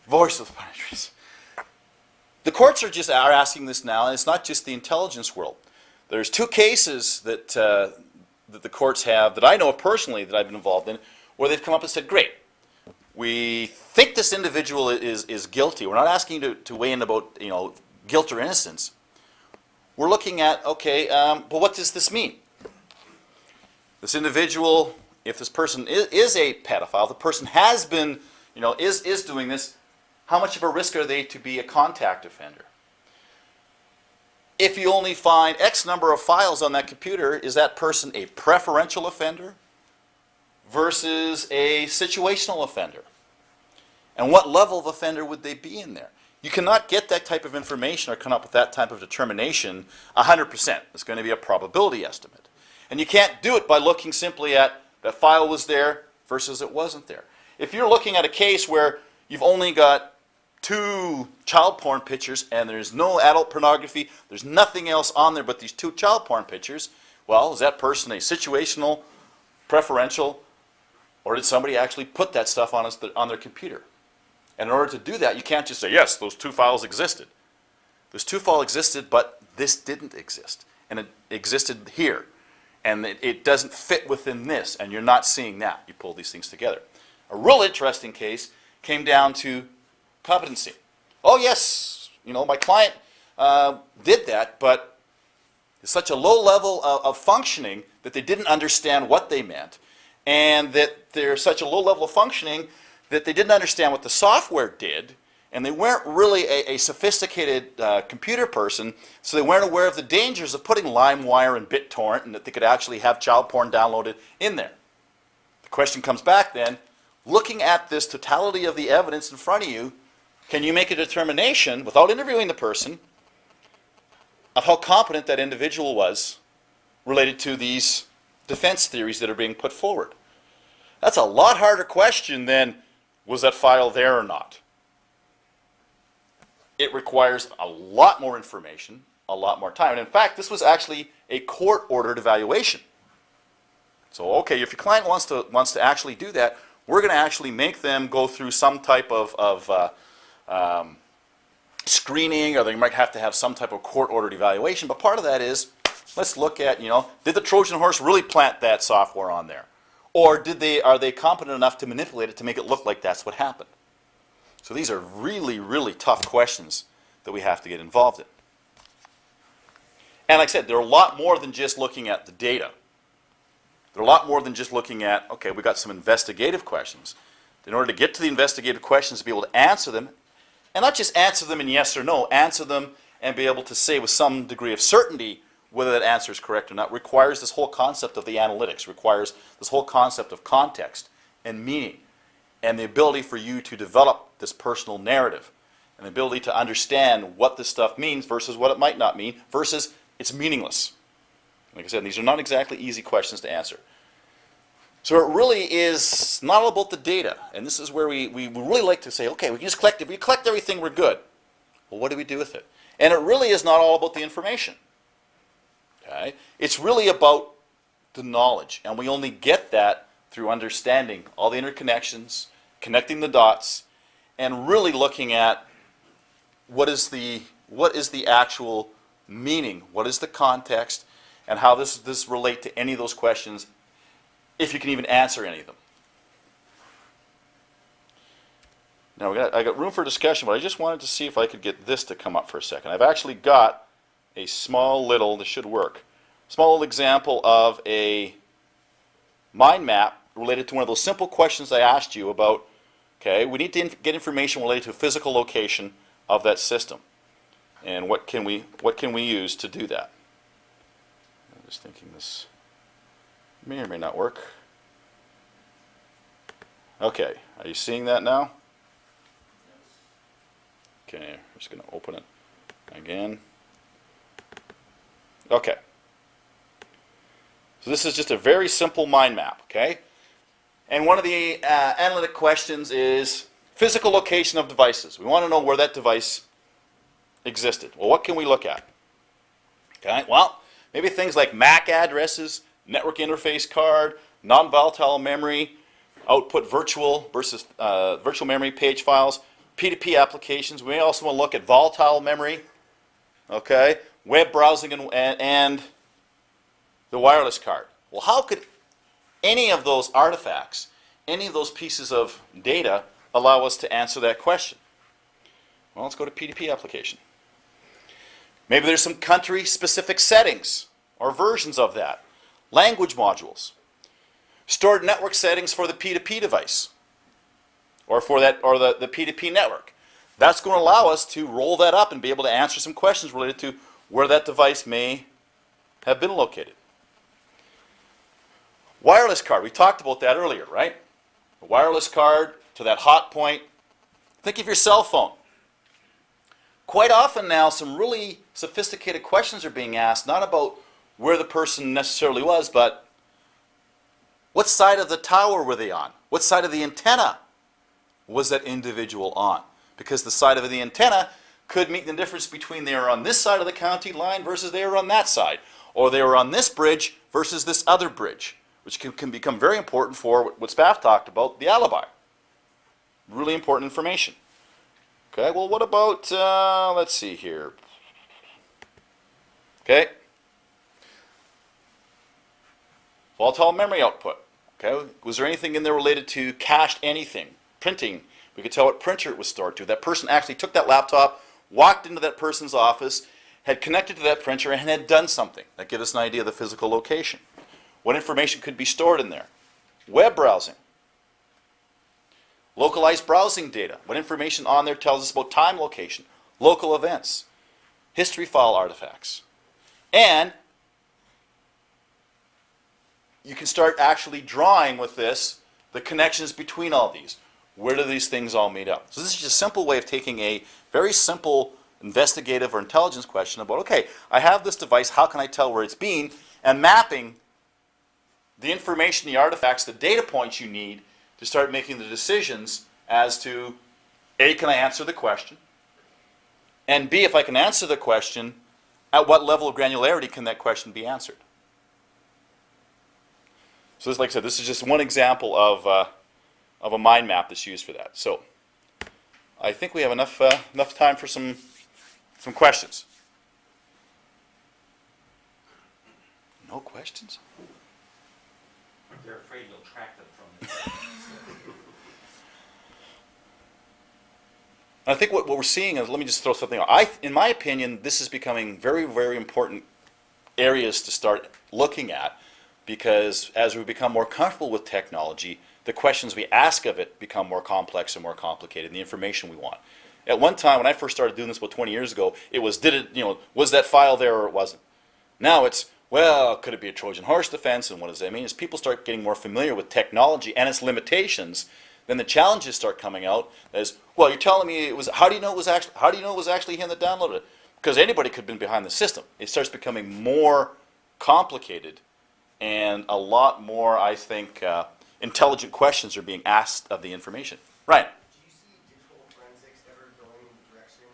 Voice of the pine trees. The courts are asking this now, and it's not just the intelligence world. There's two cases that that the courts have that I know of personally that I've been involved in, where they've come up and said, great, we think this individual is guilty. We're not asking you to weigh in about guilt or innocence. We're looking at, okay, but what does this mean? This individual, if this person is a pedophile, the person has been, is doing this, how much of a risk are they to be a contact offender? If you only find X number of files on that computer, is that person a preferential offender versus a situational offender? And what level of offender would they be in there? You cannot get that type of information or come up with that type of determination 100%. It's going to be a probability estimate. And you can't do it by looking simply at that file was there versus it wasn't there. If you're looking at a case where you've only got 2 child porn pictures and there's no adult pornography, there's nothing else on there but these 2 child porn pictures, well, is that person a situational, preferential, or did somebody actually put that stuff on their computer? And in order to do that, you can't just say, yes, those 2 files existed. Those 2 files existed, but this didn't exist. And it existed here. And it doesn't fit within this, and you're not seeing that. You pull these things together. A real interesting case came down to competency. Oh, yes, my client did that, but it's such a low level of functioning that they didn't understand what they meant, and that they're such a low level of functioning that they didn't understand what the software did, and they weren't really a sophisticated computer person, so they weren't aware of the dangers of putting LimeWire and BitTorrent, and that they could actually have child porn downloaded in there. The question comes back then, looking at this totality of the evidence in front of you, can you make a determination, without interviewing the person, of how competent that individual was related to these defense theories that are being put forward? That's a lot harder question than, was that file there or not? It requires a lot more information, a lot more time. And in fact, this was actually a court-ordered evaluation. So, okay, if your client wants to actually do that, we're going to actually make them go through some type of screening, or they might have to have some type of court-ordered evaluation. But part of that is, let's look at, did the Trojan horse really plant that software on there? Or are they competent enough to manipulate it to make it look like that's what happened? So these are really, really tough questions that we have to get involved in. And like I said, they're a lot more than just looking at the data. They're a lot more than just looking at, okay, we got some investigative questions. In order to get to the investigative questions, to be able to answer them, and not just answer them in yes or no, answer them and be able to say with some degree of certainty whether that answer is correct or not, requires this whole concept of the analytics, requires this whole concept of context and meaning, and the ability for you to develop this personal narrative, and the ability to understand what this stuff means versus what it might not mean, versus it's meaningless. Like I said, these are not exactly easy questions to answer. So it really is not all about the data, and this is where we really like to say, okay, we can just collect it. If we collect everything, we're good. Well, what do we do with it? And it really is not all about the information. Okay? It's really about the knowledge, and we only get that through understanding all the interconnections, connecting the dots, and really looking at what is the actual meaning, what is the context, and how this relate to any of those questions, if you can even answer any of them. Now I got room for discussion, but I just wanted to see if I could get this to come up for a second. I've actually got a small little, this should work, small little example of a mind map related to one of those simple questions I asked you about. Okay, we need to get information related to a physical location of that system, and what can we use to do that? I'm just thinking this may or may not work. Okay, are you seeing that now? Okay, I'm just going to open it again. Okay. So this is just a very simple mind map, okay? And one of the analytic questions is physical location of devices. We want to know where that device existed. Well, what can we look at? Okay, well, maybe things like MAC addresses, network interface card, non-volatile memory, output virtual versus virtual memory page files. P2P applications. We may also want to look at volatile memory, okay, web browsing, and the wireless card. Well, how could any of those artifacts, any of those pieces of data, allow us to answer that question? Well, let's go to P2P application. Maybe there's some country-specific settings or versions of that. Language modules. Stored network settings for the P2P device or for that, or the P2P network. That's going to allow us to roll that up and be able to answer some questions related to where that device may have been located. Wireless card, we talked about that earlier, right? A wireless card to that hot point. Think of your cell phone. Quite often now, some really sophisticated questions are being asked, not about where the person necessarily was, but what side of the tower were they on? What side of the antenna was that individual on? Because the side of the antenna could mean the difference between they were on this side of the county line versus they were on that side. Or they were on this bridge versus this other bridge, which can become very important for what Spaff talked about, the alibi. Really important information. Okay, well, what about, let's see here. Okay. Volatile memory output. Okay, was there anything in there related to cached anything? Printing. We could tell what printer it was stored to. That person actually took that laptop, walked into that person's office, had connected to that printer, and had done something. That gives us an idea of the physical location. What information could be stored in there? Web browsing. Localized browsing data. What information on there tells us about time location, local events, history file artifacts. And you can start actually drawing with this the connections between all these. Where do these things all meet up? So this is just a simple way of taking a very simple investigative or intelligence question about, okay, I have this device, how can I tell where it's been? And mapping the information, the artifacts, the data points you need to start making the decisions as to, A, can I answer the question? And B, if I can answer the question, at what level of granularity can that question be answered? So this, like I said, this is just one example of a mind map that's used for that. So I think we have enough time for some questions. No questions? They're afraid you'll track them from the I think what we're seeing is, let me just throw something out. In my opinion, this is becoming very, very important areas to start looking at, because as we become more comfortable with technology, the questions we ask of it become more complex and more complicated, and the information we want. At one time, when I first started doing this about 20 years ago, it was, was that file there or it wasn't? Now it's, well, could it be a Trojan horse defense, and what does that mean? As people start getting more familiar with technology and its limitations, then the challenges start coming out as, well, you're telling me it was, how do you know it was actually him that downloaded it? Because anybody could have been behind the system. It starts becoming more complicated, and a lot more, I think, intelligent questions are being asked of the information. Right. Do you see digital forensics ever going in the direction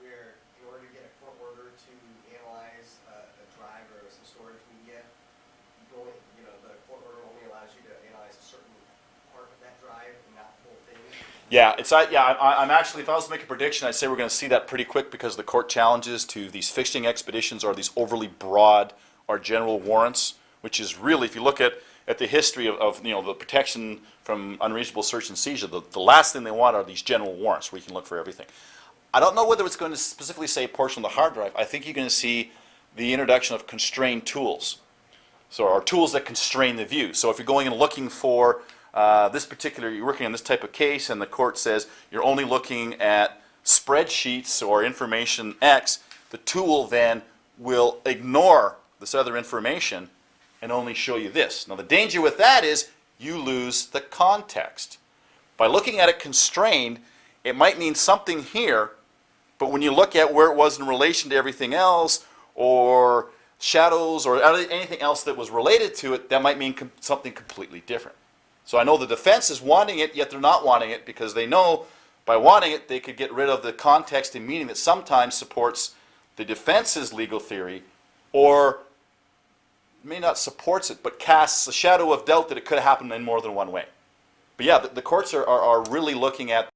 where, in order to get a court order to analyze a drive or some storage media, the court order only allows you to analyze a certain part of that drive and not the whole thing? Yeah, I'm actually, if I was to make a prediction, I'd say we're going to see that pretty quick, because the court challenges to these fishing expeditions or these overly broad or general warrants, which is really, if you look at the history of the protection from unreasonable search and seizure, the last thing they want are these general warrants where you can look for everything. I don't know whether it's going to specifically say portion of the hard drive. I think you're going to see the introduction of constrained tools, or tools that constrain the view. So if you're going and looking for you're working on this type of case, and the court says you're only looking at spreadsheets or information X, the tool then will ignore this other information and only show you this. Now the danger with that is you lose the context. By looking at it constrained, it might mean something here, but when you look at where it was in relation to everything else, or shadows, or anything else that was related to it, that might mean something completely different. So I know the defense is wanting it, yet they're not wanting it, because they know by wanting it, they could get rid of the context and meaning that sometimes supports the defense's legal theory, or may not supports it, but casts a shadow of doubt that it could have happened in more than one way. But yeah, the courts are really looking at